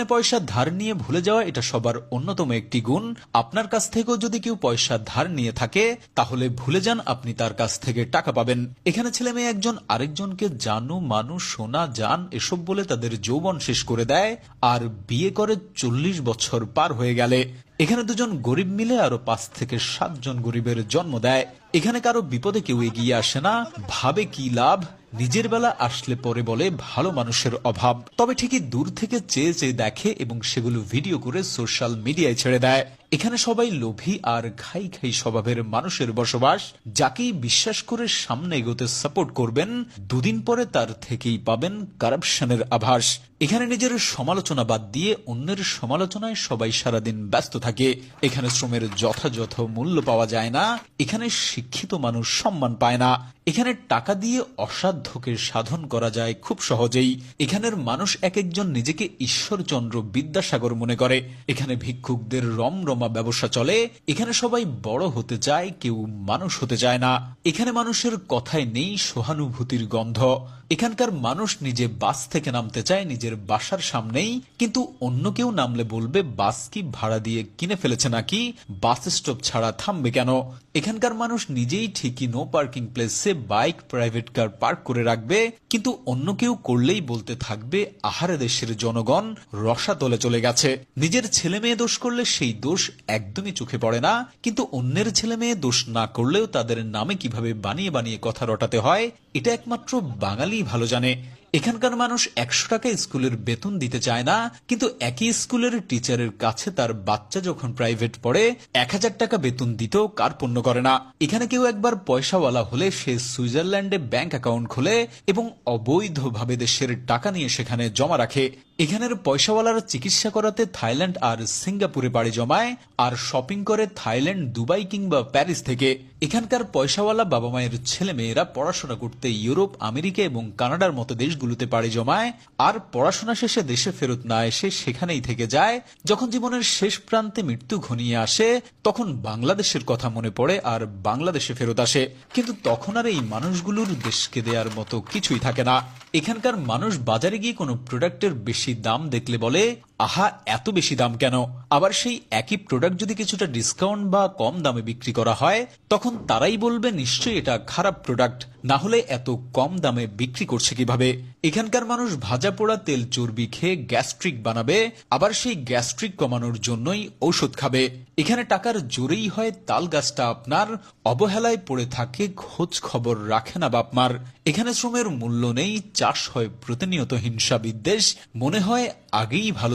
এখানে পয়সা ধার নিয়ে ভুলে যাওয়া এটা সবার অন্যতম একটি গুণ। আপনার কাছ থেকেও যদি কেউ পয়সা ধার নিয়ে থাকে তাহলে ভুলে যান আপনি তার কাছ থেকে টাকা পাবেন। এখানে ছেলে মেয়ে একজন আরেকজনকে জানু মানু সোনা জান এসব বলে তাদের যৌবন শেষ করে দেয় আর বিয়ে করে 40 বছর পার হয়ে গেলে এখানে দুজন গরিব মিলে আরো 5 থেকে 7 জন গরিবের জন্ম দেয়। এখানে কারো বিপদে কেউ এগিয়ে আসে না, ভাবে কি লাভ, নিজের বেলা আসলে পরে বলে ভালো মানুষের অভাব। তবে ঠিকই দূর থেকে চেয়ে চেয়ে দেখে এবং সেগুলো ভিডিও করে সোশ্যাল মিডিয়ায় ছেড়ে দেয়। এখানে সবাই লোভী আর খাই খাই স্বভাবের মানুষের বসবাস। যাকেই বিশ্বাস করে সামনে এগোতে সাপোর্ট করবেন, দুদিন পরে তার থেকেই পাবেন কারাপশনের আভাস। এখানে নিজের সমালোচনা বাদ দিয়ে অন্যের সমালোচনায় সবাই সারাদিন ব্যস্ত থাকে। এখানে শ্রমের যথাযথ মূল্য পাওয়া যায় না। এখানে শিক্ষিত মানুষ সম্মান পায় না। এখানে টাকা দিয়ে অসাধ্যকে সাধন করা যায় খুব সহজেই। এখানের মানুষ এক একজন নিজেকে ঈশ্বরচন্দ্র বিদ্যাসাগর মনে করে। এখানে ভিক্ষুকদের রমরমা ব্যবসা চলে। এখানে সবাই বড় হতে চায়, কেউ মানুষ হতে চায় না। এখানে মানুষের কথায় নেই সহানুভূতির গন্ধ। এখানকার মানুষ নিজে বাস থেকে নামতে চায় নিজের বাসার সামনেই, কিন্তু অন্য কেউ নামলে বলবে বাস কি ভাড়া দিয়ে কিনে ফেলেছে নাকি, বাস স্টপ ছাড়া থামবে কেন। এখানকার মানুষ নিজেই ঠিকই নো পার্কিং প্লেসে বাইক প্রাইভেট কার পার্ক করে রাখবে, কিন্তু অন্য কেউ করলেই বলতে থাকবে আহারে দেশের জনগণ রসাতলে চলে গেছে। নিজের ছেলে মেয়ে দোষ করলে সেই দোষ একদমই চোখে পড়ে না, কিন্তু অন্যের ছেলে মেয়ে দোষ না করলেও তাদের নামে কিভাবে বানিয়ে বানিয়ে কথা রটাতে হয় এটা একমাত্র বাঙালি ভালো জানে। এখানকার মানুষ 100 টাকা স্কুলের বেতন দিতে চায় না, কিন্তু একই স্কুলের টিচারের কাছে তার বাচ্চা যখন প্রাইভেট পড়ে 1000 টাকা বেতন দিতেও কার্পণ্য করে না। এখানে কেউ একবার পয়সাওয়ালা হলে সে সুইজারল্যান্ডে ব্যাংক অ্যাকাউন্ট খোলে এবং অবৈধভাবে দেশের টাকা নিয়ে সেখানে জমা রাখে। এখানের পয়সাওয়ালারা চিকিৎসা করাতে থাইল্যান্ড আর সিঙ্গাপুরে বাড়ি জমায় আর শপিং করে থাইল্যান্ড, দুবাই কিংবা প্যারিস থেকে। এখানকার পয়সাওয়ালা বাবা মায়ের ছেলে মেয়েরা পড়াশোনা করতে ইউরোপ, আমেরিকা এবং কানাডার মতো দেশগুলোতে পাড়ি জমায় আর পড়াশোনা শেষে দেশে ফেরত না এসে সেখানেই থেকে যায়। যখন জীবনের শেষ প্রান্তে মৃত্যু ঘনিয়ে আসে তখন বাংলাদেশের কথা মনে পড়ে আর বাংলাদেশে ফেরত আসে, কিন্তু তখন আর এই মানুষগুলোর দেশকে দেওয়ার মতো কিছুই থাকে না। এখানকার মানুষ বাজারে গিয়ে কোনো প্রোডাক্টের বেশি দাম দেখলে বলে আহা এত বেশি দাম কেন। আবার সেই একই প্রোডাক্ট যদি কিছুটা ডিসকাউন্ট বা কম দামে বিক্রি করা হয় তখন তারাই বলবে নিশ্চয়ই এটা খারাপ প্রোডাক্ট, না হলে এত কম দামে বিক্রি করছে কিভাবে। এখানকার মানুষ ভাজা পোড়া তেল চর্বি খেয়ে গ্যাস্ট্রিক বানাবে, আবার সেই গ্যাস্ট্রিক কমানোর জন্যই ঔষধ খাবে। এখানে টাকার জোরেই হয় তাল গাছটা আপনার, অবহেলায় পড়ে থাকে খোঁজ খবর রাখে না বাপমার। এখানে শ্রমের মূল্য নেই, চাষ হয় প্রতিনিয়ত হিংসা বিদ্বেষ, মনে হয় আগেই ভালো